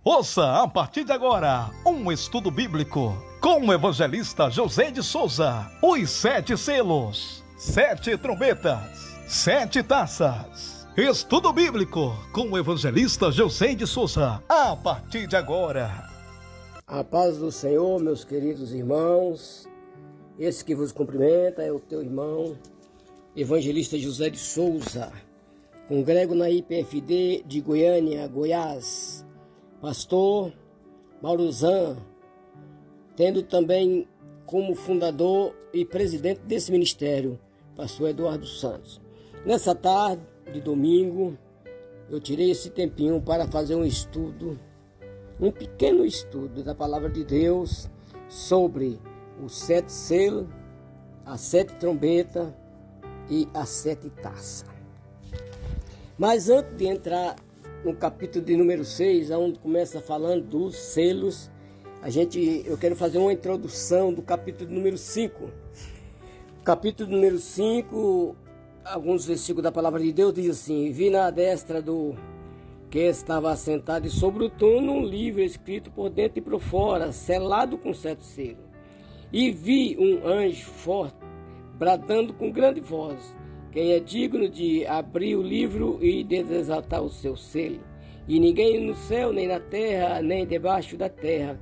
Ouça a partir de agora um estudo bíblico com o evangelista José de Souza. Os 7 selos, 7 trombetas, 7 taças. Estudo bíblico com o evangelista José de Souza. A partir de agora. A paz do Senhor, meus queridos irmãos. Esse que vos cumprimenta é o teu irmão, evangelista José de Souza. Congrego na IPFD de Goiânia, Goiás. Pastor Mauruzan, tendo também como fundador e presidente desse ministério, pastor Eduardo Santos. Nessa tarde de domingo, eu tirei esse tempinho para fazer um pequeno estudo da palavra de Deus sobre os 7 selos, as 7 trombetas e as 7 taças. Mas antes de entrar no capítulo de número 6, onde começa falando dos selos, eu quero fazer uma introdução do capítulo número 5. Capítulo número 5, alguns versículos da palavra de Deus diz assim: vi na destra do que estava assentado e sobre o trono um livro escrito por dentro e por fora, selado com 7 selos. E vi um anjo forte, bradando com grande voz: quem é digno de abrir o livro e de desatar o seu selo? E ninguém no céu, nem na terra, nem debaixo da terra,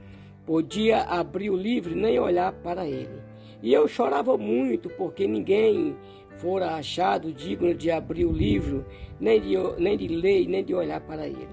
podia abrir o livro nem olhar para ele. E eu chorava muito, porque ninguém fora achado digno de abrir o livro, nem de ler, nem de olhar para ele.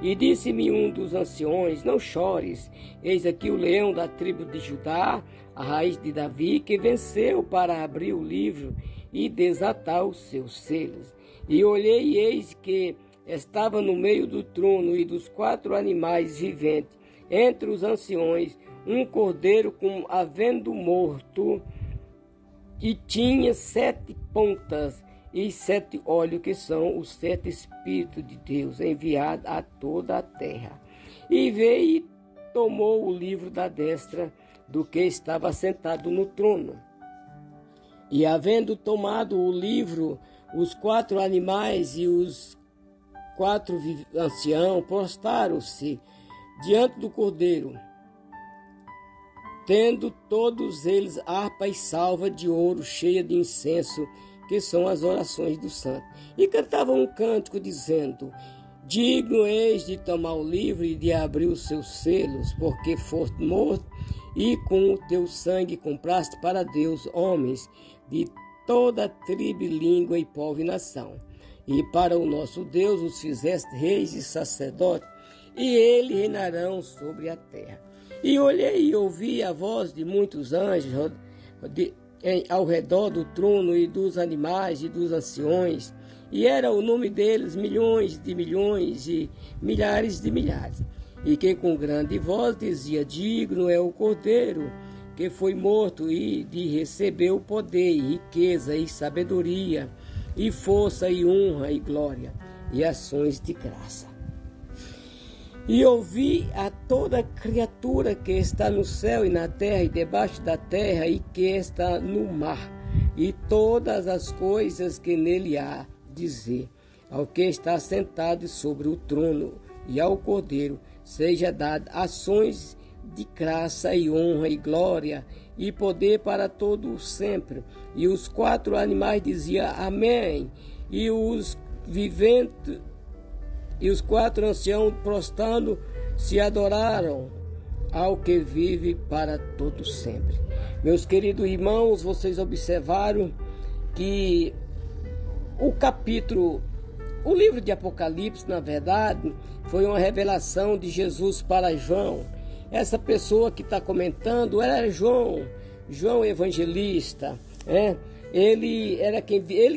E disse-me um dos anciões: não chores, eis aqui o leão da tribo de Judá, a raiz de Davi, que venceu para abrir o livro e desatar os seus selos. E olhei, e eis que estava no meio do trono e dos 4 animais viventes, entre os anciões, um cordeiro como havendo morto, e tinha 7 pontas e 7 olhos, que são os 7 Espíritos de Deus, enviados a toda a terra. E veio e tomou o livro da destra do que estava sentado no trono. E havendo tomado o livro, os 4 animais e os 4 anciãos prostraram-se diante do cordeiro, tendo todos eles harpa e salva de ouro cheia de incenso, que são as orações dos santos. E cantavam um cântico dizendo: digno és de tomar o livro e de abrir os seus selos, porque foste morto e com o teu sangue compraste para Deus homens de toda tribo, língua e povo e nação. E para o nosso Deus os fizeste reis e sacerdotes, e eles reinarão sobre a terra. E olhei e ouvi a voz de muitos anjos ao redor do trono, e dos animais e dos anciões, e era o nome deles milhões de milhões e milhares de milhares. E que com grande voz dizia: digno é o cordeiro que foi morto e de receber o poder, e riqueza e sabedoria, e força e honra e glória, e ações de graça. E ouvi a toda criatura que está no céu e na terra e debaixo da terra e que está no mar, e todas as coisas que nele há, dizer ao que está sentado sobre o trono e ao cordeiro: seja dado ações de graça e honra e glória e poder para todo sempre. E os 4 animais diziam: amém. E os viventes e os 4 anciãos, prostrando, se adoraram ao que vive para todo sempre. Meus queridos irmãos, vocês observaram que o livro de Apocalipse, na verdade, foi uma revelação de Jesus para João. Essa pessoa que está comentando era João evangelista, Ele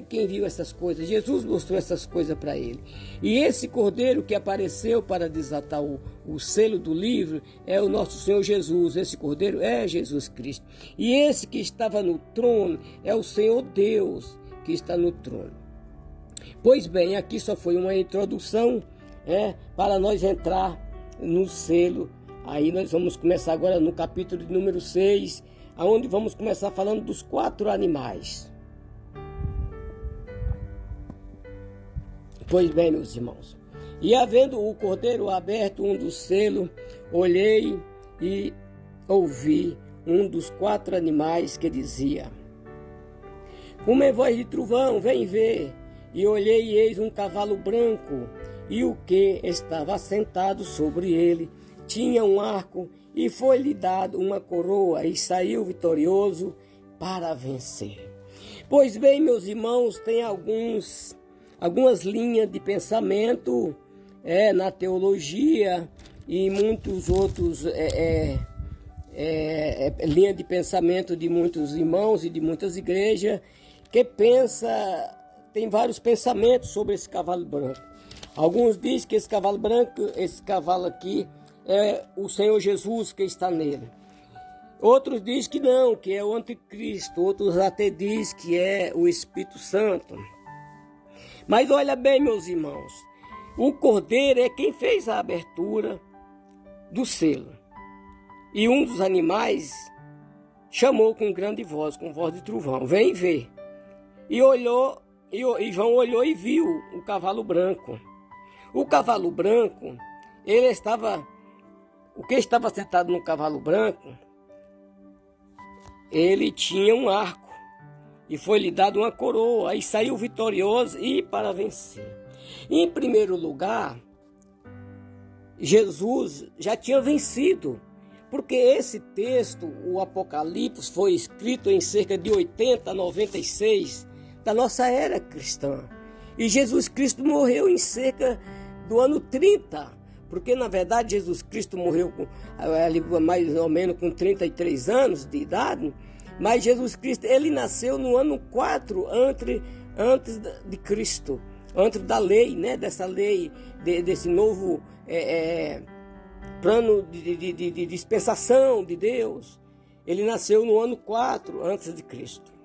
quem viu essas coisas. Jesus mostrou essas coisas para ele. E esse cordeiro que apareceu para desatar o selo do livro é o nosso Senhor Jesus. Esse cordeiro é Jesus Cristo. E esse que estava no trono é o Senhor Deus que está no trono. Pois bem, aqui só foi uma introdução para nós entrar no selo. Aí nós vamos começar agora no capítulo de número 6, onde vamos começar falando dos 4 animais. Pois bem, meus irmãos, E havendo o cordeiro aberto um dos selos, olhei e ouvi um dos 4 animais que dizia: como é voz de trovão, vem ver. E olhei e eis um cavalo branco, e o que estava sentado sobre ele tinha um arco, e foi-lhe dado uma coroa, e saiu vitorioso para vencer. Pois bem, meus irmãos, tem algumas linhas de pensamento na teologia e muitos outros linha de pensamento de muitos irmãos e de muitas igrejas que tem vários pensamentos sobre esse cavalo branco. Alguns dizem que esse cavalo branco, esse cavalo aqui, é o Senhor Jesus que está nele. Outros dizem que não, que é o anticristo. Outros até dizem que é o Espírito Santo. Mas olha bem, meus irmãos, o cordeiro é quem fez a abertura do selo. E um dos animais chamou com grande voz, com voz de trovão: vem ver. E olhou, e João olhou e viu o cavalo branco. O cavalo branco, o que estava sentado no cavalo branco, ele tinha um arco, e foi-lhe dado uma coroa, e saiu vitorioso e para vencer. Em primeiro lugar, Jesus já tinha vencido, porque esse texto, o Apocalipse, foi escrito em cerca de 80 a 96 da nossa era cristã. E Jesus Cristo morreu em cerca do ano 30, porque na verdade Jesus Cristo morreu mais ou menos com 33 anos de idade, mas Jesus Cristo, ele nasceu no ano 4 antes de Cristo, antes da lei, né, dessa lei, desse novo plano de dispensação de Deus. Ele nasceu no ano 4 antes de Cristo.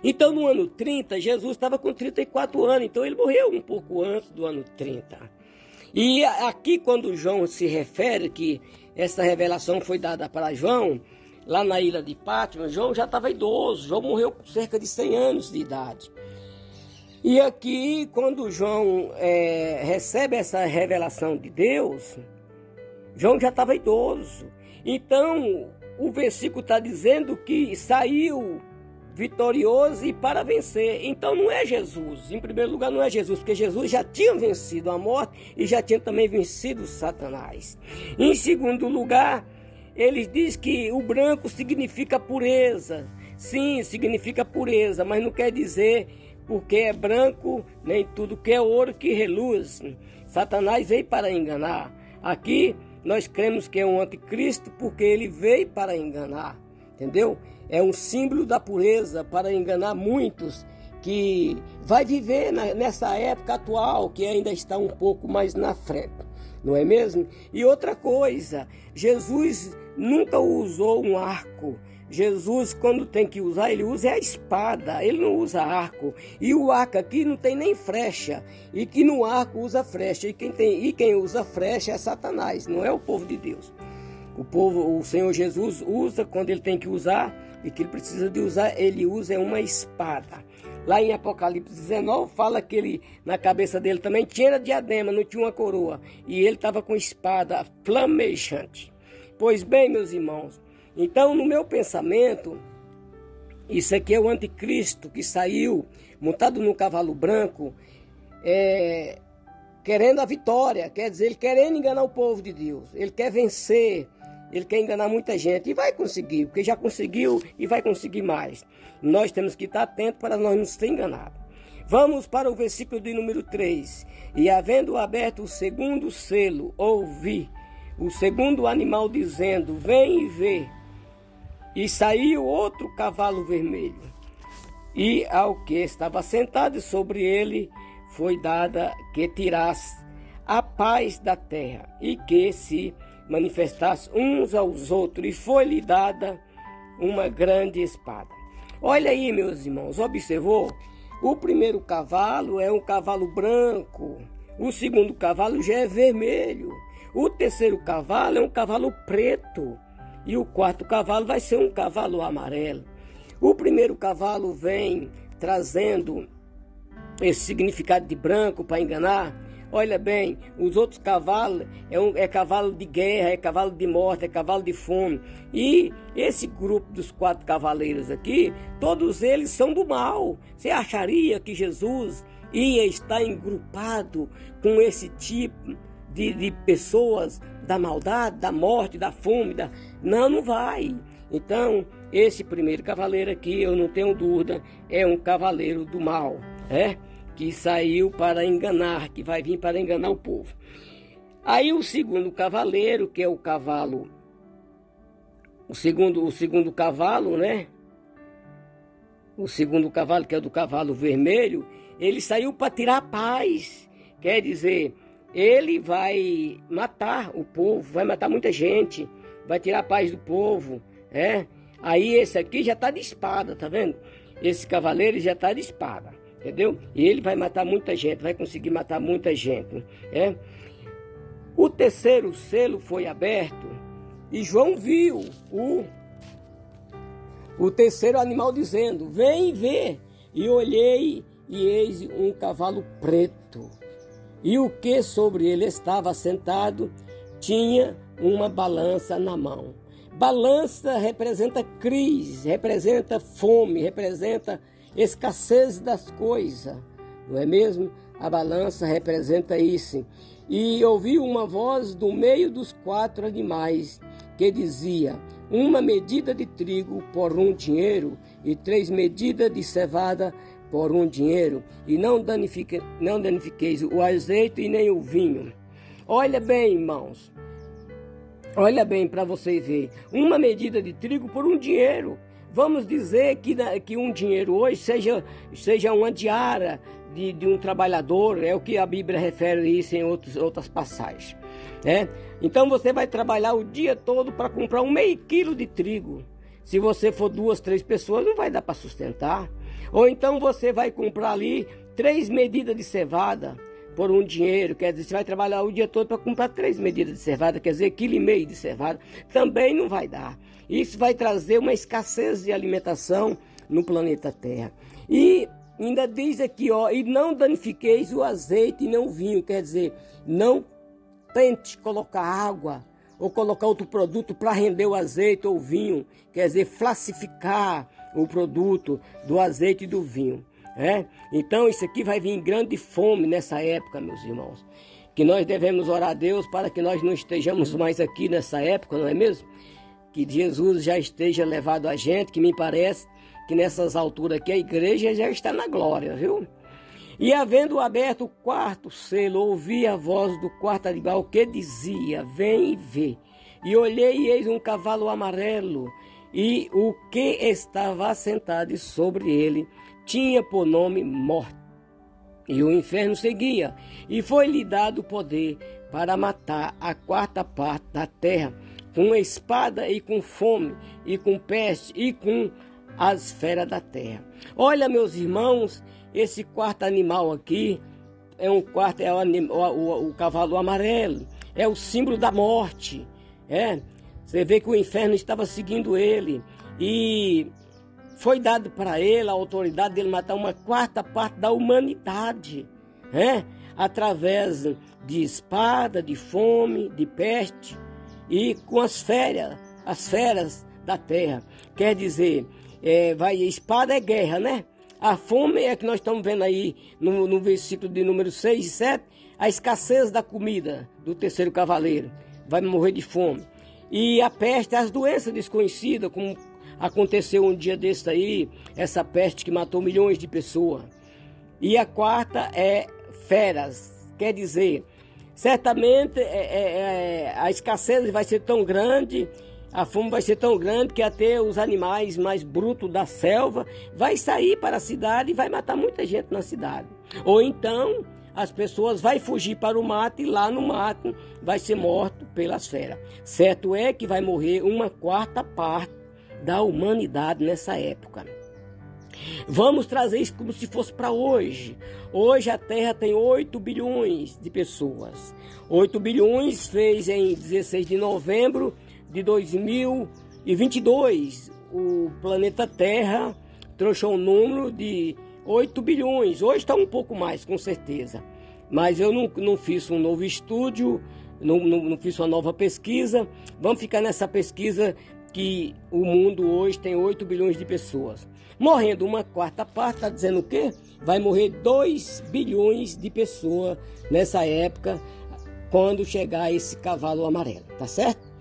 Então, no ano 30, Jesus estava com 34 anos, então ele morreu um pouco antes do ano 30. E aqui, quando João se refere que essa revelação foi dada para João, lá na ilha de Pátmos, João já estava idoso, João morreu com cerca de 100 anos de idade. E aqui, quando João recebe essa revelação de Deus, João já estava idoso. Então, o versículo está dizendo que saiu vitorioso e para vencer. Então não é Jesus, em primeiro lugar não é Jesus, porque Jesus já tinha vencido a morte e já tinha também vencido Satanás. Em segundo lugar, ele diz que o branco significa pureza. Sim, significa pureza, mas não quer dizer porque é branco, nem tudo que é ouro que reluz. Satanás veio para enganar. Aqui nós cremos que é um anticristo porque ele veio para enganar, entendeu? É um símbolo da pureza para enganar muitos que vai viver nessa época atual, que ainda está um pouco mais na frente, não é mesmo? E outra coisa, Jesus nunca usou um arco. Jesus, quando tem que usar, ele usa a espada, ele não usa arco. E o arco aqui não tem nem flecha, e que no arco usa flecha, e quem usa flecha é Satanás, não é o povo de Deus. O Senhor Jesus usa quando ele tem que usar, e que ele precisa de usar, ele usa uma espada. Lá em Apocalipse 19 fala que ele, na cabeça dele também tinha diadema, não tinha uma coroa, e ele estava com espada flamejante. Pois bem, meus irmãos, então no meu pensamento, isso aqui é o anticristo que saiu montado num cavalo branco, querendo a vitória, quer dizer, ele querendo enganar o povo de Deus, ele quer vencer. Ele quer enganar muita gente e vai conseguir, porque já conseguiu e vai conseguir mais. Nós temos que estar atentos para nós não ser enganados. Vamos para o versículo de número 3. E havendo aberto o segundo selo, ouvi o segundo animal dizendo: vem e vê. E saiu outro cavalo vermelho. E ao que estava sentado sobre ele foi dada que tirasse a paz da terra e que se manifestasse uns aos outros, e foi-lhe dada uma grande espada. Olha aí, meus irmãos, observou? O primeiro cavalo é um cavalo branco, o segundo cavalo já é vermelho, o terceiro cavalo é um cavalo preto, e o quarto cavalo vai ser um cavalo amarelo. O primeiro cavalo vem trazendo esse significado de branco para enganar. Olha bem, os outros cavalos é cavalo de guerra, é cavalo de morte, é cavalo de fome. E esse grupo dos 4 cavaleiros aqui, todos eles são do mal. Você acharia que Jesus ia estar engrupado com esse tipo de pessoas da maldade, da morte, da fome? Não, não vai. Então, esse primeiro cavaleiro aqui, eu não tenho dúvida, é um cavaleiro do mal, que saiu para enganar, que vai vir para enganar o povo. Aí o segundo cavaleiro, que é o cavalo, o segundo cavalo, né? O segundo cavalo, que é do cavalo vermelho, ele saiu para tirar a paz. Quer dizer, ele vai matar o povo, vai matar muita gente, vai tirar a paz do povo, Aí esse aqui já está de espada, tá vendo? Esse cavaleiro já está de espada, entendeu? E ele vai matar muita gente, vai conseguir matar muita gente, O terceiro selo foi aberto e João viu o terceiro animal dizendo: vem ver. E olhei e eis um cavalo preto. E o que sobre ele estava assentado tinha uma balança na mão. Balança representa crise, representa fome, representa escassez das coisas, não é mesmo? A balança representa isso. E ouvi uma voz do meio dos 4 animais que dizia: uma medida de trigo por 1 dinheiro e 3 medidas de cevada por 1 dinheiro, e não danifiqueis o azeite e nem o vinho. Olha bem, irmãos, olha bem para você ver, uma medida de trigo por 1 dinheiro. Vamos dizer que 1 dinheiro hoje seja uma diária de um trabalhador, é o que a Bíblia refere isso em outras passagens. Então você vai trabalhar o dia todo para comprar 1/2 quilo de trigo. Se você for 2, 3 pessoas, não vai dar para sustentar. Ou então você vai comprar ali 3 medidas de cevada por 1 dinheiro, quer dizer, você vai trabalhar o dia todo para comprar 3 medidas de cevada, quer dizer, 1,5 kg de cevada, também não vai dar. Isso vai trazer uma escassez de alimentação no planeta Terra. E ainda diz aqui, e não danifiqueis o azeite e não o vinho, quer dizer, não tente colocar água ou colocar outro produto para render o azeite ou o vinho, quer dizer, falsificar o produto do azeite e do vinho. Então isso aqui vai vir grande fome nessa época, meus irmãos, que nós devemos orar a Deus para que nós não estejamos mais aqui nessa época, não é mesmo? Que Jesus já esteja levado a gente, que me parece que nessas alturas aqui a igreja já está na glória, viu? E havendo aberto o 4º selo, ouvi a voz do 4º animal que dizia: vem e vê. E olhei e eis um cavalo amarelo, e o que estava assentado sobre ele tinha por nome Morte. E o inferno seguia, e foi-lhe dado o poder para matar a 4ª parte da terra, com espada e com fome, e com peste, e com as feras da terra. Olha, meus irmãos, esse 4º animal aqui o cavalo amarelo, é o símbolo da morte. Você vê que o inferno estava seguindo ele, e foi dado para ele a autoridade de ele matar uma 4ª parte da humanidade, através de espada, de fome, de peste e com as feras da terra. Quer dizer, espada é guerra, né? A fome é que nós estamos vendo aí no versículo de número 6 e 7, a escassez da comida do terceiro cavaleiro, vai morrer de fome. E a peste, as doenças desconhecidas, como aconteceu um dia desse aí, essa peste que matou milhões de pessoas. E a 4ª é feras, quer dizer, certamente a escassez vai ser tão grande, a fome vai ser tão grande que até os animais mais brutos da selva vai sair para a cidade e vai matar muita gente na cidade. Ou então as pessoas vão fugir para o mato e lá no mato vai ser morto pelas feras. Certo é que vai morrer uma 4ª parte da humanidade nessa época. Vamos trazer isso como se fosse para hoje. Hoje a Terra tem 8 bilhões de pessoas. 8 bilhões fez em 16 de novembro de 2022. O planeta Terra trouxe um número de 8 bilhões. Hoje está um pouco mais, com certeza. mas eu não fiz um novo estúdio, não fiz uma nova pesquisa. Vamos ficar nessa pesquisa que o mundo hoje tem 8 bilhões de pessoas. Morrendo uma quarta parte, está dizendo o quê? Vai morrer 2 bilhões de pessoas nessa época, quando chegar esse cavalo amarelo, tá certo?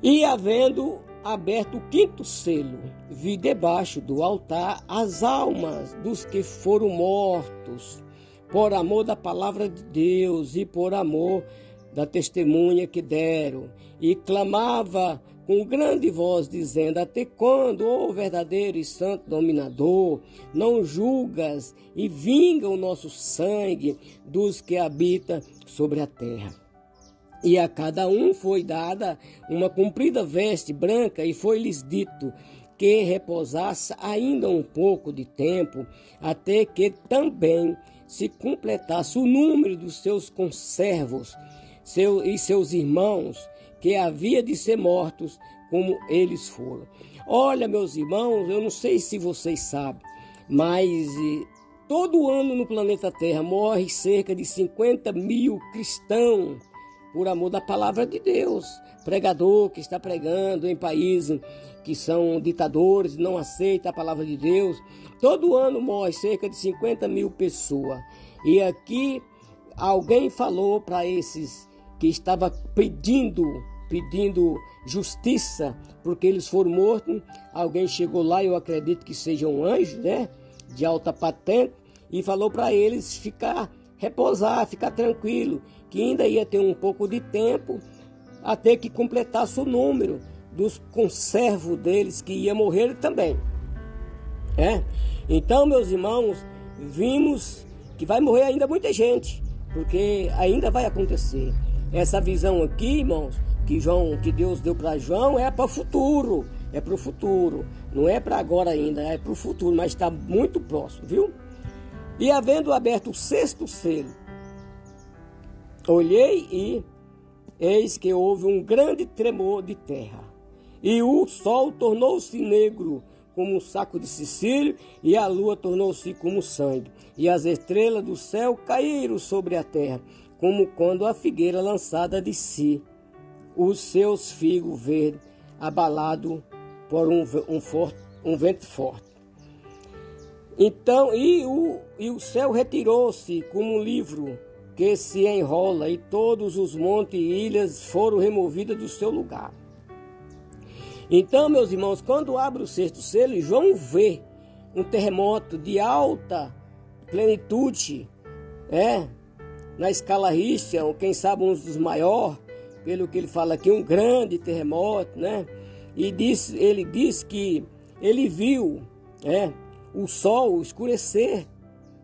E havendo aberto o 5º selo, vi debaixo do altar as almas dos que foram mortos, por amor da palavra de Deus e por amor da testemunha que deram, e clamava com grande voz, dizendo: até quando, ó verdadeiro e santo dominador, não julgas e vinga o nosso sangue dos que habitam sobre a terra? E a cada um foi dada uma comprida veste branca, e foi-lhes dito que repousasse ainda um pouco de tempo, até que também se completasse o número dos seus conservos e seus irmãos, que havia de ser mortos como eles foram. Olha, meus irmãos, eu não sei se vocês sabem, mas todo ano no planeta Terra morre cerca de 50 mil cristãos por amor da palavra de Deus. Pregador que está pregando em países que são ditadores, não aceita a palavra de Deus. Todo ano morre cerca de 50 mil pessoas. E aqui alguém falou para esses que estava pedindo justiça, porque eles foram mortos. Alguém chegou lá, eu acredito que seja um anjo, né, de alta patente, e falou para eles repousar, ficar tranquilo, que ainda ia ter um pouco de tempo até que completasse o número dos conservos deles, que ia morrer também. Então, meus irmãos, vimos que vai morrer ainda muita gente, porque ainda vai acontecer. Essa visão aqui, irmãos, que Deus deu para João, é para o futuro. É para o futuro. Não é para agora ainda, é para o futuro, mas está muito próximo, viu? E havendo aberto o 6º selo, olhei e eis que houve um grande tremor de terra. E o sol tornou-se negro como um saco de cicílio, e a lua tornou-se como sangue. E as estrelas do céu caíram sobre a terra, como quando a figueira lançada de si, os seus figos verdes, abalado por um vento forte. Então, e o céu retirou-se como um livro que se enrola, e todos os montes e ilhas foram removidos do seu lugar. Então, meus irmãos, quando abre o 6º selo, João vê um terremoto de alta plenitude, na escala Richter, ou quem sabe um dos maiores, pelo que ele fala aqui, um grande terremoto, né? E ele diz que ele viu, o sol escurecer,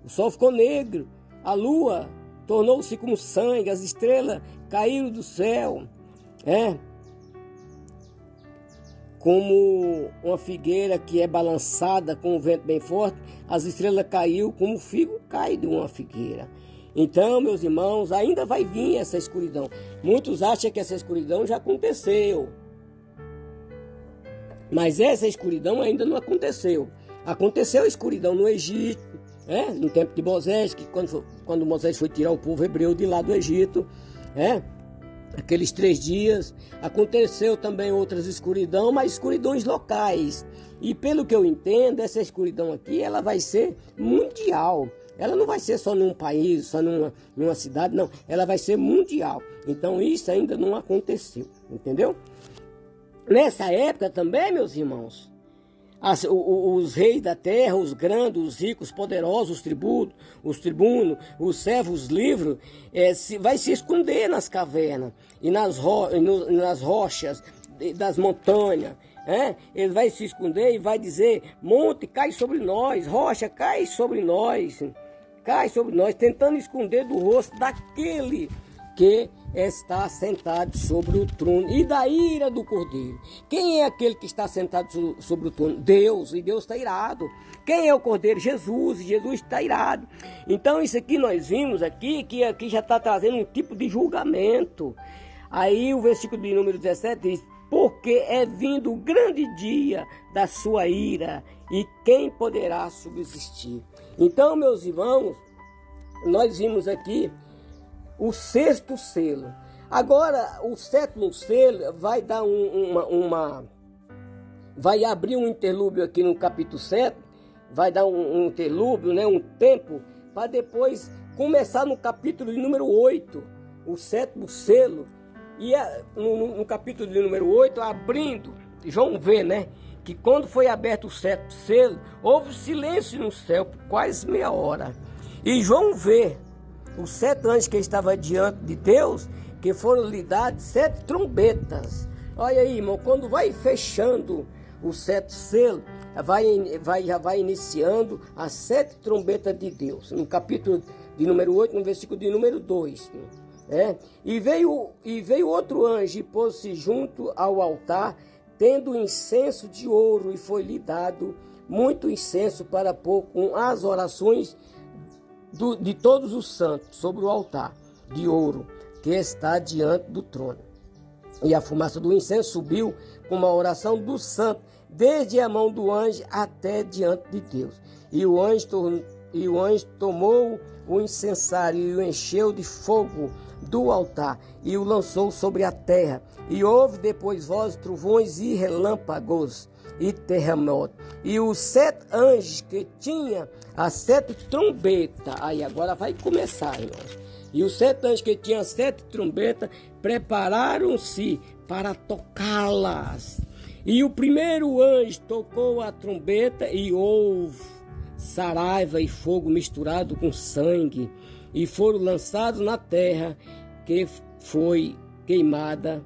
o sol ficou negro, a lua tornou-se como sangue, as estrelas caíram do céu, como uma figueira que é balançada com um vento bem forte, as estrelas caiu como o figo cai de uma figueira. Então, meus irmãos, ainda vai vir essa escuridão. Muitos acham que essa escuridão já aconteceu, mas essa escuridão ainda não aconteceu. Aconteceu a escuridão no Egito, no tempo de Moisés, que quando Moisés foi tirar o povo hebreu de lá do Egito, aqueles 3 dias. Aconteceu também outras escuridão, mas escuridões locais. E pelo que eu entendo, essa escuridão aqui, ela vai ser mundial. Ela não vai ser só num país, só numa cidade, não. Ela vai ser mundial. Então isso ainda não aconteceu, entendeu? Nessa época também, meus irmãos, os reis da terra, os grandes, os ricos, os poderosos, os tribunos, os servos livres, vai se esconder nas cavernas e nas rochas das montanhas. Ele vai se esconder e vai dizer: monte, cai sobre nós, rocha, cai sobre nós, tentando esconder do rosto daquele que está sentado sobre o trono e da ira do Cordeiro. Quem é aquele que está sentado sobre o trono? Deus, e Deus está irado. Quem é o Cordeiro? Jesus, e Jesus está irado. Então isso aqui nós vimos aqui, que aqui já está trazendo um tipo de julgamento. Aí o versículo de número 17 diz: porque é vindo o grande dia da sua ira, e quem poderá subsistir? Então, meus irmãos, nós vimos aqui o sexto selo. Agora, o sétimo selo vai dar vai abrir um interlúdio aqui no capítulo 7, vai dar um interlúdio, né, um tempo, para depois começar no capítulo de número 8, o sétimo selo. E no capítulo de número 8, abrindo, João vê, né, que quando foi aberto o sétimo selo, houve silêncio no céu por quase meia hora. E João vê os 7 anjos que estavam diante de Deus, que foram lhe dadas 7 trombetas. Olha aí, irmão, quando vai fechando o 7º selo, já vai iniciando as 7 trombetas de Deus. No capítulo de número 8, no versículo de número 2. E veio outro anjo e pôs-se junto ao altar, tendo incenso de ouro, e foi-lhe dado muito incenso para pôr com as orações de todos os santos sobre o altar de ouro que está diante do trono. E a fumaça do incenso subiu com uma oração do santo, desde a mão do anjo até diante de Deus. E o anjo tomou o incensário e o encheu de fogo do altar e o lançou sobre a terra. E houve depois vozes, trovões e relâmpagos e terremoto. E os 7 anjos que tinha as 7 trombetas, aí agora vai começar, irmãos. E os 7 anjos que tinham as 7 trombetas prepararam-se para tocá-las. E o primeiro anjo tocou a trombeta e houve saraiva e fogo misturado com sangue, e foram lançados na terra, que foi queimada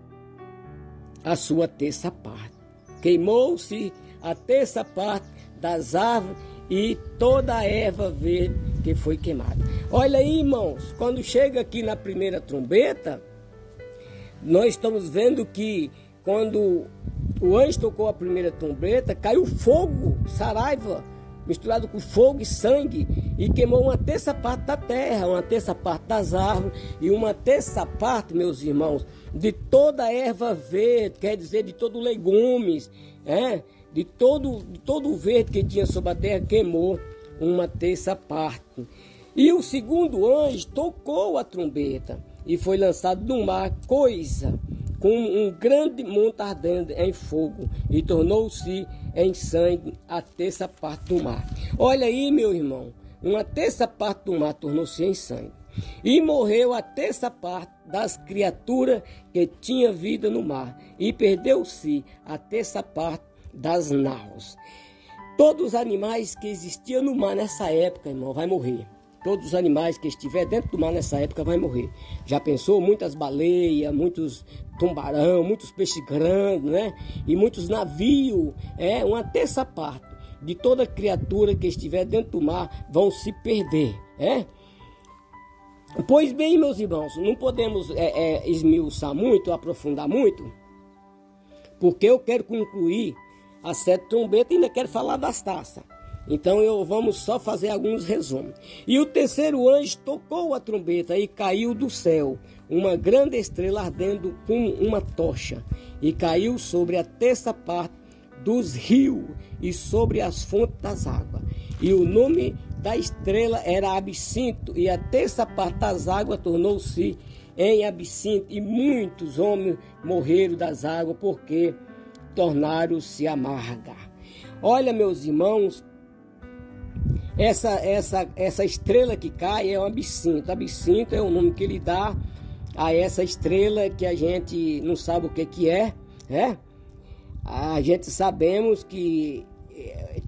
a sua terça parte. Queimou-se a terça parte das árvores e toda a erva verde que foi queimada. Olha aí, irmãos, quando chega aqui na primeira trombeta, nós estamos vendo que quando o anjo tocou a primeira trombeta, caiu fogo, saraiva, misturado com fogo e sangue, e queimou uma terça parte da terra, uma terça parte das árvores e uma terça parte, meus irmãos, de toda a erva verde, quer dizer, de todo legumes, de todo o verde que tinha sobre a terra, queimou uma terça parte. E o segundo anjo tocou a trombeta e foi lançado no mar coisa com um grande monte ardendo em fogo, e tornou-se em sangue a terça parte do mar. Olha aí, meu irmão, uma terça parte do mar tornou-se em sangue. E morreu a terça parte das criaturas que tinha vida no mar, e perdeu-se a terça parte das naus. Todos os animais que existiam no mar nessa época, irmão, vai morrer. Todos os animais que estiver dentro do mar nessa época vai morrer. Já pensou? Muitas baleias, muitos tubarão, muitos peixes grandes, né? E muitos navios. Uma terça parte de toda criatura que estiver dentro do mar vão se perder. Pois bem, meus irmãos, não podemos esmiuçar muito, aprofundar muito, porque eu quero concluir as 7 trombetas e ainda quero falar das taças. Então vamos só fazer alguns resumos. E o terceiro anjo tocou a trombeta e caiu do céu uma grande estrela ardendo como uma tocha, e caiu sobre a terça parte dos rios e sobre as fontes das águas. E o nome da estrela era Absinto, e a terça parte das águas tornou-se em absinto, e muitos homens morreram das águas, porque tornaram-se amargas. Olha, meus irmãos, essa estrela que cai é um absinto. Absinto é o nome que ele dá a essa estrela que a gente não sabe o que é. A gente sabemos que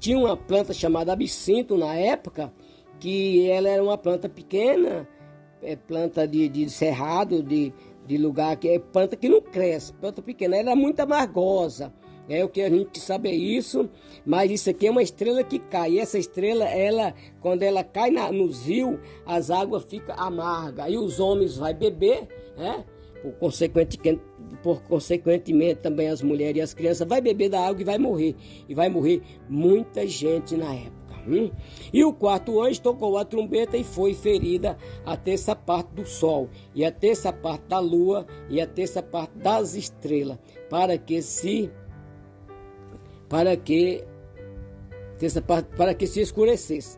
tinha uma planta chamada absinto na época, que ela era uma planta pequena, planta de cerrado, de lugar que é planta que não cresce, planta pequena, ela é muito amargosa. O que a gente sabe é isso, mas isso aqui é uma estrela que cai. E essa estrela, quando ela cai nos rios, as águas ficam amargas. Aí os homens vão beber, por consequentemente também as mulheres e as crianças vão beber da água e vai morrer. E vai morrer muita gente na época. E o quarto anjo tocou a trombeta e foi ferida a terça parte do sol, e a terça parte da lua, e a terça parte das estrelas, para que se escurecesse.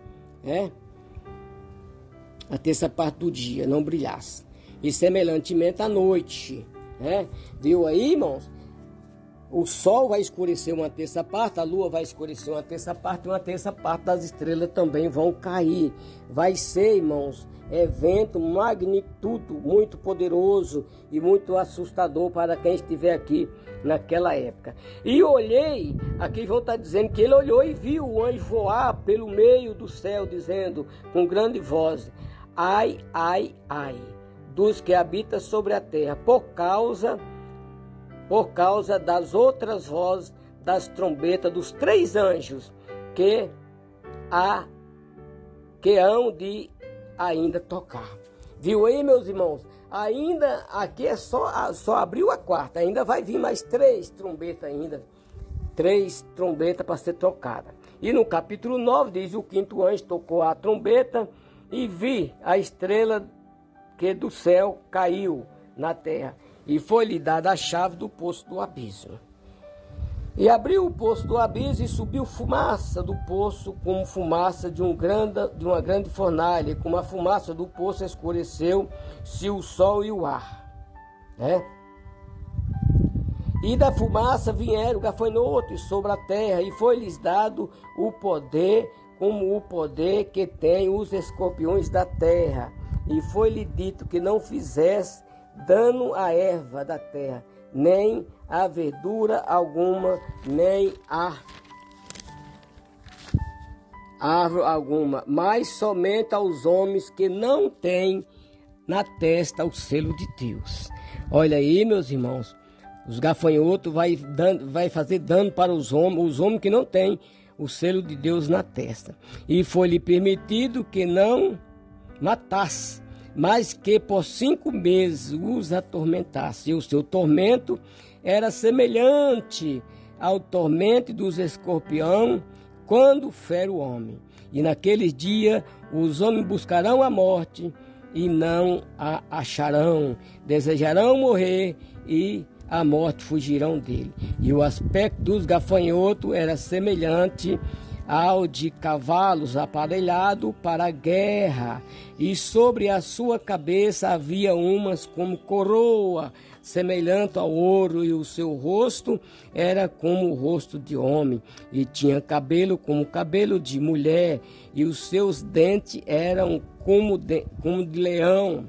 a terça parte do dia não brilhasse. E semelhantemente à noite, né? Viu aí, irmãos? O sol vai escurecer uma terça parte, a lua vai escurecer uma terça parte, e uma terça parte das estrelas também vão cair. Vai ser, irmãos, evento, magnitudo, muito poderoso e muito assustador para quem estiver aqui naquela época. E olhei, aqui vão estar dizendo que ele olhou e viu o anjo voar pelo meio do céu, dizendo com grande voz: ai, ai, ai, dos que habitam sobre a terra, por causa das outras vozes das trombetas dos 3 anjos que hão de ainda tocar. Viu aí, meus irmãos? Ainda aqui é só abriu a quarta, ainda vai vir mais 3 trombetas ainda. 3 trombetas para ser tocada. E no capítulo 9 diz: o 5º anjo tocou a trombeta e vi a estrela que do céu caiu na terra. E foi-lhe dada a chave do poço do abismo. E abriu o poço do abismo e subiu fumaça do poço, como fumaça de uma grande fornalha. E como a fumaça do poço escureceu-se o sol e o ar. E da fumaça vieram gafanhotos sobre a terra, e foi-lhes dado o poder, como o poder que tem os escorpiões da terra. E foi-lhe dito que não fizesse dano à erva da terra, nem a verdura alguma, nem a árvore alguma, mas somente aos homens que não têm na testa o selo de Deus. Olha aí, meus irmãos, os gafanhotos vai fazer dano para os homens que não têm o selo de Deus na testa. E foi-lhe permitido que não matasse, mas que por 5 meses os atormentasse. E o seu tormento era semelhante ao tormento dos escorpiões quando fere o homem. E naqueles dias os homens buscarão a morte e não a acharão. Desejarão morrer e a morte fugirão dele. E o aspecto dos gafanhotos era semelhante ao de cavalos aparelhados para a guerra, e sobre a sua cabeça havia umas como coroa, semelhante ao ouro, e o seu rosto era como o rosto de homem, e tinha cabelo como cabelo de mulher, e os seus dentes eram como de leão,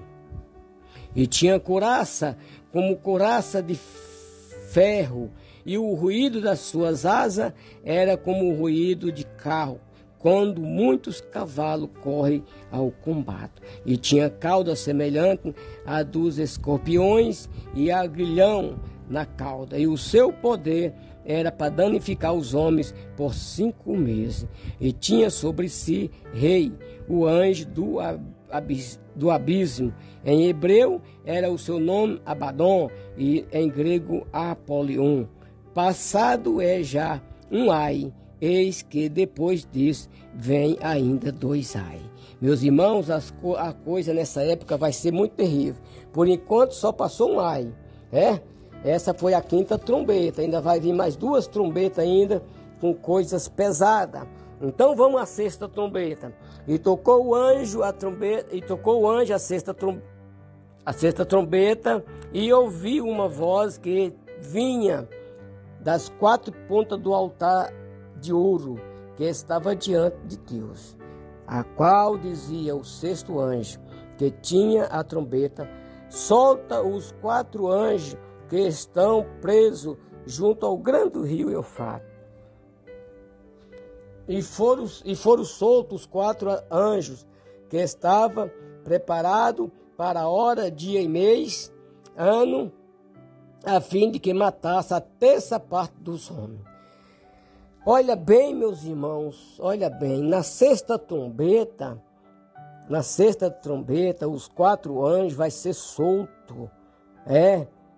e tinha couraça como couraça de ferro, e o ruído das suas asas era como o ruído de carro, quando muitos cavalos correm ao combate. E tinha cauda semelhante à dos escorpiões e aguilhão na cauda. E o seu poder era para danificar os homens por 5 meses. E tinha sobre si rei, o anjo do abismo. Em hebreu era o seu nome Abaddon, e em grego Apolion. Passado é já um ai, eis que depois disso vem ainda 2 ai. Meus irmãos, a coisa nessa época vai ser muito terrível. Por enquanto só passou um ai. Essa foi a 5ª trombeta, ainda vai vir mais 2 trombetas ainda com coisas pesadas. Então vamos à 6ª trombeta. E tocou o anjo a trombeta, a 6ª trombeta, e ouvi uma voz que vinha das 4 pontas do altar de ouro que estava diante de Deus, a qual dizia o 6º anjo que tinha a trombeta: solta os 4 anjos que estão presos junto ao grande rio Eufrates. E foram soltos os 4 anjos que estavam preparados para a hora, dia e mês, ano, a fim de que matasse a terça parte dos homens. Olha bem, meus irmãos, olha bem, na 6ª trombeta, os 4 anjos vai ser solto,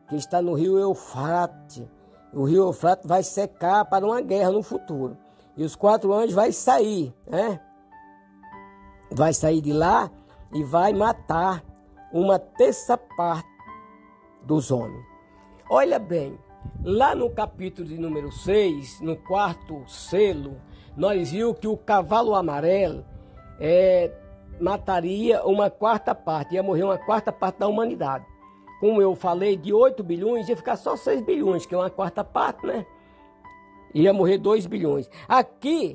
que está no rio Eufrates. O rio Eufrates vai secar para uma guerra no futuro. E os 4 anjos vai sair, vai sair de lá e vai matar uma terça parte dos homens. Olha bem, lá no capítulo de número 6, no 4º selo, nós vimos que o cavalo amarelo mataria uma quarta parte, ia morrer uma quarta parte da humanidade. Como eu falei, de 8 bilhões, ia ficar só 6 bilhões, que é uma quarta parte, né? Ia morrer 2 bilhões. Aqui,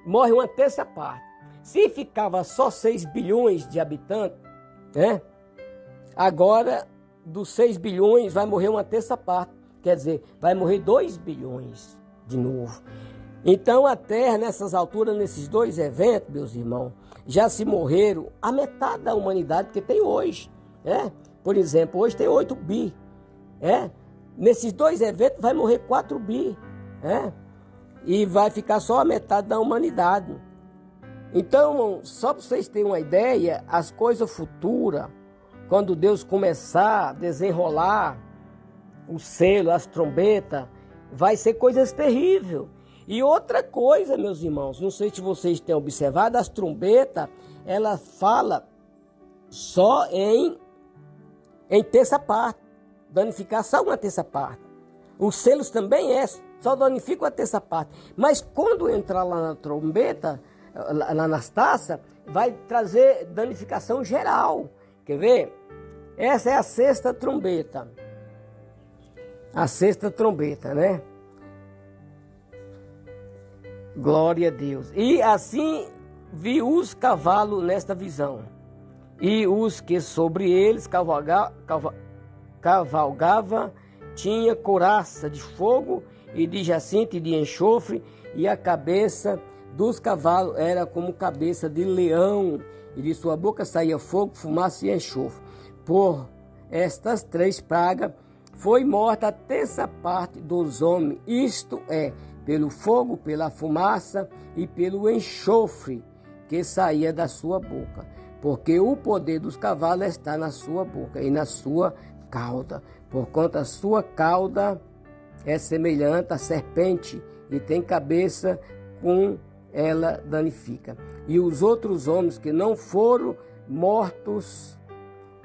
morre uma terça parte. Se ficava só 6 bilhões de habitantes, né? Agora, dos 6 bilhões, vai morrer uma terça parte. Quer dizer, vai morrer 2 bilhões de novo. Então, a Terra, nessas alturas, nesses dois eventos, meus irmãos, já se morreram a metade da humanidade que tem hoje. Né? Por exemplo, hoje tem 8 bi. Nesses dois eventos vai morrer 4 bi. E vai ficar só a metade da humanidade. Então, só para vocês terem uma ideia, as coisas futuras, quando Deus começar a desenrolar o selo, as trombetas, vai ser coisas terríveis. E outra coisa, meus irmãos, não sei se vocês têm observado, as trombetas, ela fala só em terça parte, danificar só uma terça parte. Os selos também só danificam a terça parte. Mas quando entrar lá na trombeta, lá nas taças, vai trazer danificação geral. Quer ver? Essa é a sexta trombeta. A sexta trombeta, né? Glória a Deus. E assim vi os cavalos nesta visão. E os que sobre eles cavalgava tinha couraça de fogo e de jacinto e de enxofre, e a cabeça dos cavalos era como cabeça de leão, e de sua boca saía fogo, fumaça e enxofre. Por estas 3 pragas foi morta a terça parte dos homens, isto é, pelo fogo, pela fumaça e pelo enxofre que saía da sua boca. Porque o poder dos cavalos está na sua boca e na sua cauda. Porquanto a sua cauda é semelhante à serpente e tem cabeça, com ela danifica. E os outros homens que não foram mortos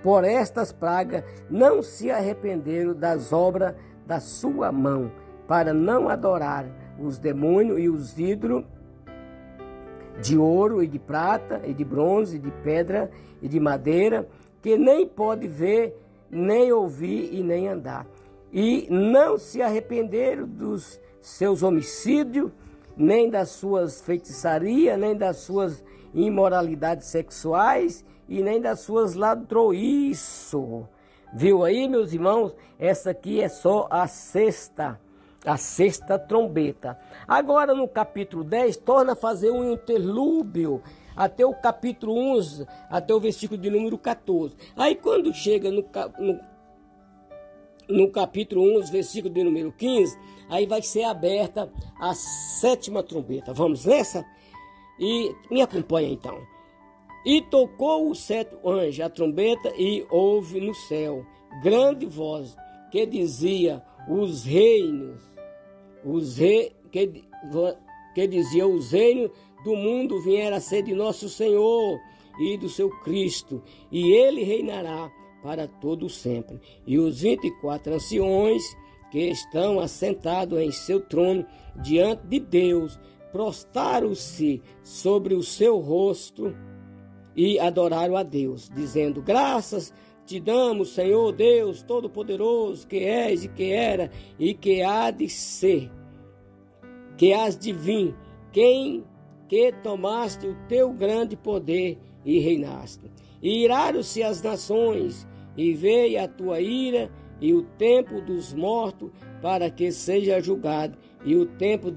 por estas pragas não se arrependeram das obras da sua mão, para não adorar os demônios e os ídolos de ouro e de prata e de bronze e de pedra e de madeira, que nem pode ver, nem ouvir e nem andar. E não se arrependeram dos seus homicídios, nem das suas feitiçarias, nem das suas imoralidades sexuais e nem das suas ladroiços. Viu aí, meus irmãos? Essa aqui é só a sexta trombeta. Agora no capítulo 10, torna a fazer um interlúdio até o capítulo 11, até o versículo de número 14. Aí quando chega no capítulo 11, versículo de número 15, aí vai ser aberta a 7ª trombeta. Vamos nessa? E me acompanha então. E tocou o 7º anjo a trombeta, e houve no céu grande voz que dizia: os reinos do mundo vieram a ser de nosso Senhor e do seu Cristo, e ele reinará para todo sempre. E os 24 anciões que estão assentados em seu trono diante de Deus prostaram-se sobre o seu rosto e adoraram a Deus, dizendo: graças te damos, Senhor Deus Todo-Poderoso, que és e que era e que há de ser, que hás de vir, que tomaste o teu grande poder e reinaste. E iraram-se as nações, e veio a tua ira e o tempo dos mortos, para que seja julgado, e o tempo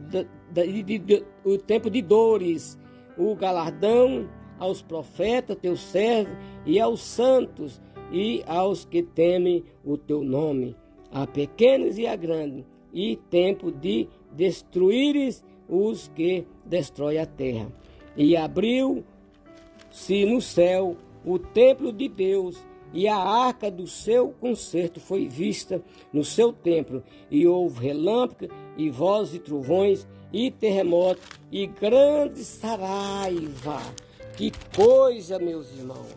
de dores, o galardão aos profetas, teus servos, e aos santos, e aos que temem o teu nome, a pequenos e a grandes, e tempo de destruíres os que destroem a terra. E abriu-se no céu o templo de Deus, e a arca do seu concerto foi vista no seu templo, e houve relâmpago, e vozes e trovões, e terremoto, e grande saraiva. Que coisa, meus irmãos,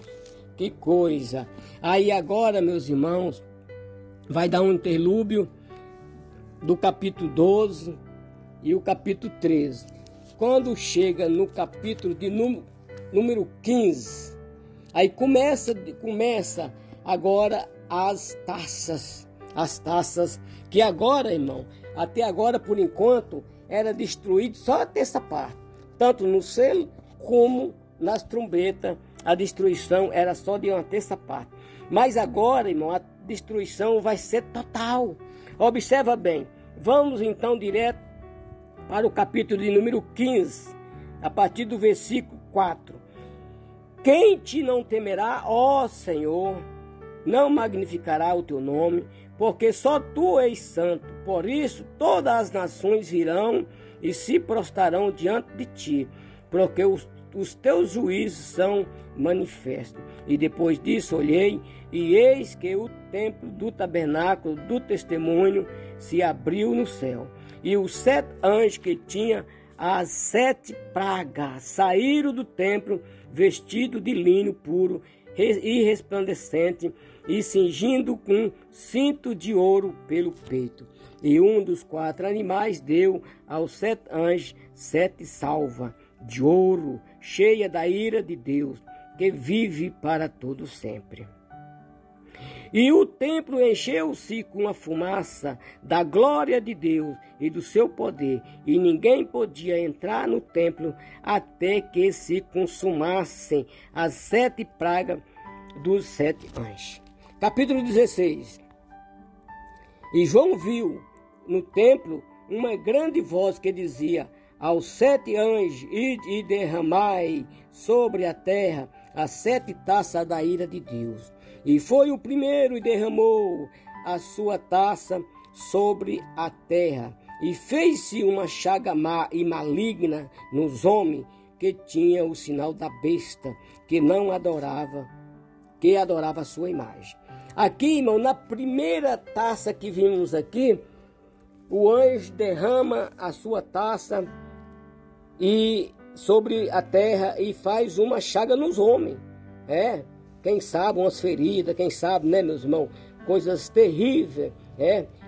que coisa. Aí agora, meus irmãos, vai dar um interlúdio do capítulo 12 e o capítulo 13. Quando chega no capítulo de número 15. Aí começa agora as taças que agora, irmão, até agora, por enquanto, era destruído só a terça parte. Tanto no selo como nas trombetas, a destruição era só de uma terça parte. Mas agora, irmão, a destruição vai ser total. Observa bem. Vamos então direto para o capítulo de número 15, a partir do versículo 4. Quem te não temerá, ó Senhor, não magnificará o teu nome, porque só tu és santo. Por isso todas as nações virão e se prostrarão diante de ti, porque os teus juízos são manifestos. E depois disso olhei, e eis que o templo do tabernáculo do testemunho se abriu no céu, e os 7 anjos que tinha as 7 pragas saíram do templo, vestidos de linho puro e resplandecente, e cingindo com cinto de ouro pelo peito. E um dos 4 animais deu aos 7 anjos 7 salvas de ouro, cheia da ira de Deus, que vive para todo sempre. E o templo encheu-se com a fumaça da glória de Deus e do seu poder, e ninguém podia entrar no templo até que se consumassem as 7 pragas dos 7 anjos. Capítulo 16. E João viu no templo uma grande voz que dizia aos 7 anjos: ide e derramai sobre a terra as 7 taças da ira de Deus. E foi o primeiro e derramou a sua taça sobre a terra, e fez-se uma chaga má e maligna nos homens que tinha o sinal da besta, que adorava a sua imagem. Aqui, irmão, na primeira taça que vimos aqui, o anjo derrama a sua taça e sobre a terra e faz uma chaga nos homens. Quem sabe umas feridas, quem sabe, né, meus irmãos, coisas terríveis,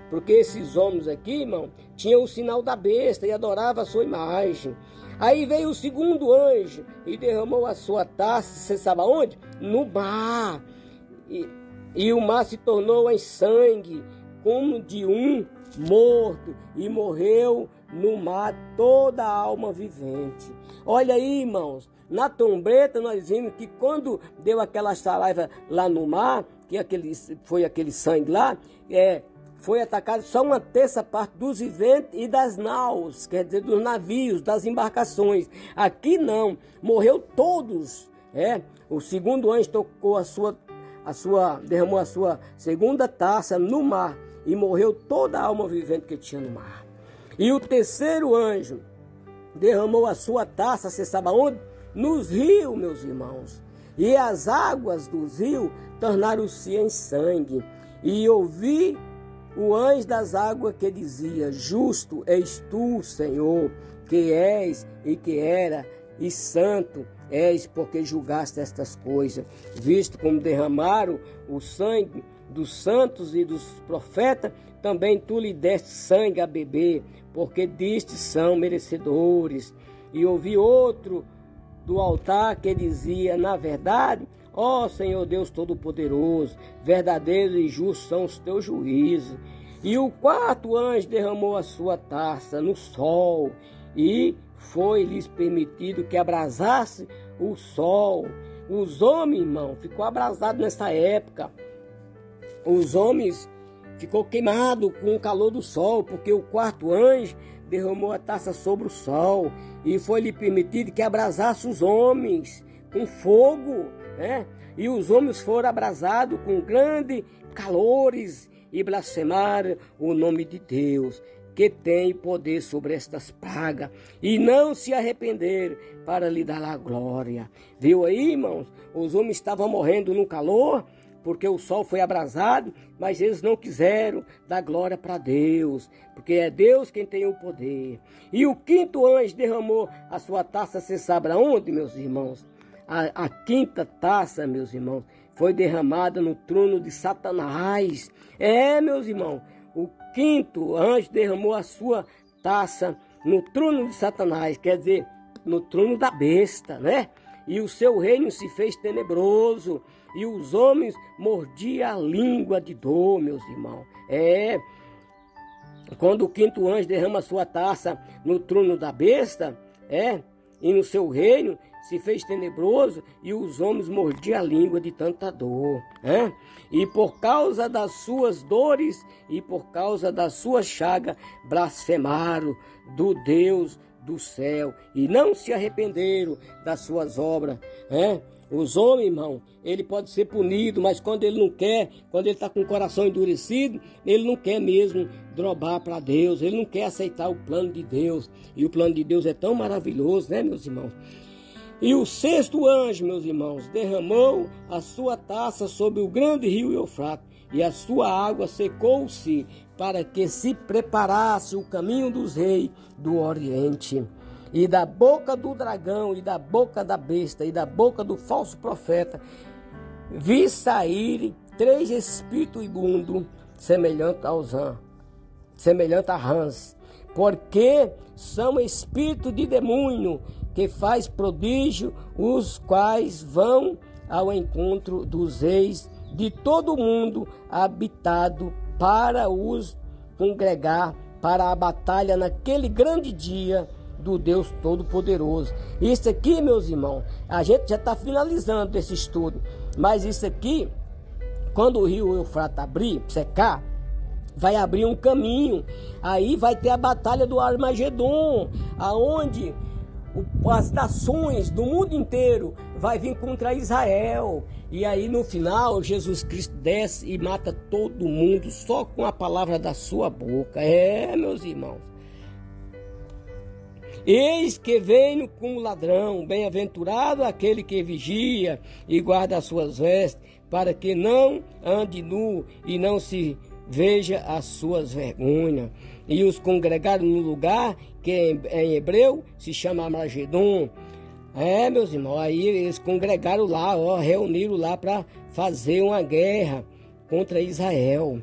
porque esses homens aqui, irmão, tinham o sinal da besta e adoravam a sua imagem. Aí veio o segundo anjo e derramou a sua taça, você sabe aonde? No mar. E o mar se tornou em sangue, como de um morto, e morreu no mar toda a alma vivente. Olha aí, irmãos, na trombeta nós vimos que quando deu aquela saliva lá no mar, que foi aquele sangue lá, foi atacado só uma terça parte dos viventes e das naus, quer dizer, dos navios, das embarcações. Aqui não, morreu todos. O segundo anjo tocou derramou a sua segunda taça no mar, e morreu toda a alma vivente que tinha no mar. E o terceiro anjo derramou a sua taça, você sabe aonde? Nos rios, meus irmãos. E as águas dos rios tornaram-se em sangue. E ouvi o anjo das águas que dizia: justo és tu, Senhor, que és e que era, e santo és, porque julgaste estas coisas, visto como derramaram o sangue dos santos e dos profetas, também tu lhe deste sangue a beber, porque diste são merecedores. E ouvi outro do altar que dizia: na verdade, ó Senhor Deus Todo-Poderoso, verdadeiros e justos são os teus juízos. E o 4º anjo derramou a sua taça no sol, e foi-lhes permitido que abrasasse o sol. Os homens, irmão, ficou abrasado nessa época. Os homens ficou queimado com o calor do sol, porque o 4º anjo derramou a taça sobre o sol, e foi-lhe permitido que abrasasse os homens com fogo, E os homens foram abrasados com grandes calores e blasfemaram o nome de Deus, que tem poder sobre estas pragas, e não se arrependeram para lhe dar a glória. Viu aí, irmãos? Os homens estavam morrendo no calor, porque o sol foi abrasado, mas eles não quiseram dar glória para Deus, porque é Deus quem tem o poder. E o 5º anjo derramou a sua taça, você sabe aonde, meus irmãos? A 5ª taça, meus irmãos, foi derramada no trono de Satanás. Meus irmãos, o 5º anjo derramou a sua taça no trono de Satanás, quer dizer, no trono da besta, e o seu reino se fez tenebroso, e os homens mordiam a língua de dor, meus irmãos. Quando o quinto anjo derrama sua taça no trono da besta, e no seu reino se fez tenebroso, e os homens mordiam a língua de tanta dor. E por causa das suas dores e por causa da sua chaga, blasfemaram do Deus do céu e não se arrependeram das suas obras. Os homens, irmão, ele pode ser punido, mas quando ele não quer, quando ele está com o coração endurecido, ele não quer mesmo drobar para Deus, ele não quer aceitar o plano de Deus. E o plano de Deus é tão maravilhoso, né, meus irmãos? E o sexto anjo, meus irmãos, derramou a sua taça sobre o grande rio Eufrates, e a sua água secou-se, para que se preparasse o caminho dos reis do Oriente. E da boca do dragão, e da boca da besta, e da boca do falso profeta, vi sair 3 espíritos imundos, semelhante a rãs, porque são espíritos de demônio, que faz prodígio, os quais vão ao encontro dos reis de todo o mundo habitado, para os congregar para a batalha naquele grande dia do Deus Todo-Poderoso. Isso aqui, meus irmãos, a gente já está finalizando esse estudo, mas isso aqui, quando o rio Eufrates abrir, secar, vai abrir um caminho, aí vai ter a batalha do Armagedon, aonde as nações do mundo inteiro vai vir contra Israel, e aí no final Jesus Cristo desce e mata todo mundo só com a palavra da sua boca. Meus irmãos, eis que venho com o ladrão, bem-aventurado aquele que vigia e guarda as suas vestes, para que não ande nu e não se veja as suas vergonhas. E os congregaram no lugar que em hebreu se chama Armagedon. Meus irmãos, aí eles congregaram lá, reuniram lá para fazer uma guerra contra Israel.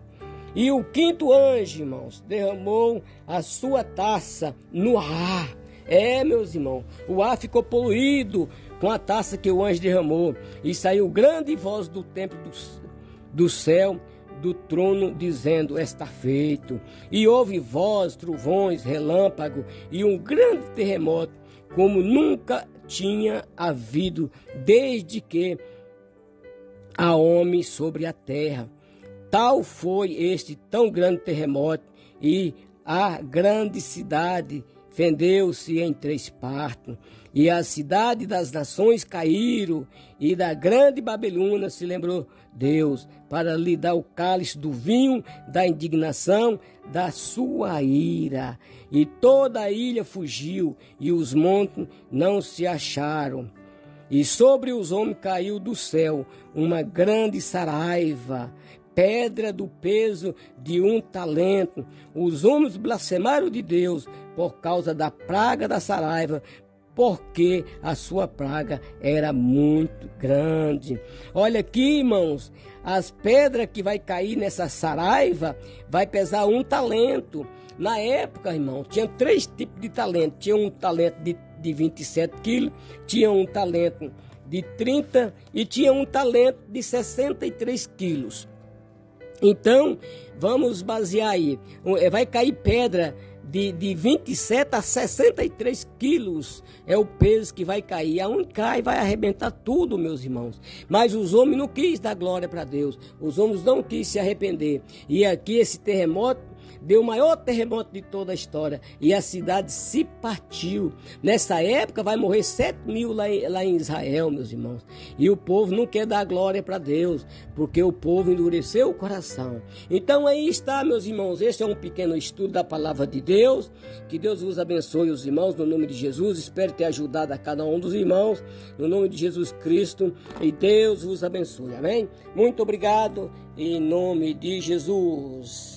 E o quinto anjo, irmãos, derramou a sua taça no ar. Meus irmãos, o ar ficou poluído com a taça que o anjo derramou. E saiu grande voz do templo do céu, do trono, dizendo: está feito. E houve voz, trovões, relâmpago e um grande terremoto, como nunca tinha havido desde que há homem sobre a terra. Tal foi este tão grande terremoto, e a grande cidade fendeu-se em 3 partes, e a cidade das nações caíram, e da grande Babilônia se lembrou Deus, para lhe dar o cálice do vinho da indignação da sua ira. E toda a ilha fugiu, e os montes não se acharam. E sobre os homens caiu do céu uma grande saraiva, pedra do peso de 1 talento. Os homens blasfemaram de Deus por causa da praga da saraiva, porque a sua praga era muito grande. Olha aqui, irmãos, as pedras que vai cair nessa saraiva vai pesar 1 talento. Na época, irmão, tinha 3 tipos de talento. Tinha um talento de 27 quilos, tinha um talento de 30 e tinha um talento de 63 quilos. Então, vamos basear aí. Vai cair pedra de 27 a 63 quilos. É o peso que vai cair. Aonde cai, vai arrebentar tudo, meus irmãos. Mas os homens não quis dar glória para Deus. Os homens não quis se arrepender. E aqui esse terremoto deu o maior terremoto de toda a história, e a cidade se partiu. Nessa época vai morrer 7.000 lá em Israel, meus irmãos. E o povo não quer dar glória para Deus, porque o povo endureceu o coração. Então aí está, meus irmãos, esse é um pequeno estudo da palavra de Deus. Que Deus vos abençoe, os irmãos, no nome de Jesus. Espero ter ajudado a cada um dos irmãos, no nome de Jesus Cristo, e Deus vos abençoe, amém? Muito obrigado, em nome de Jesus.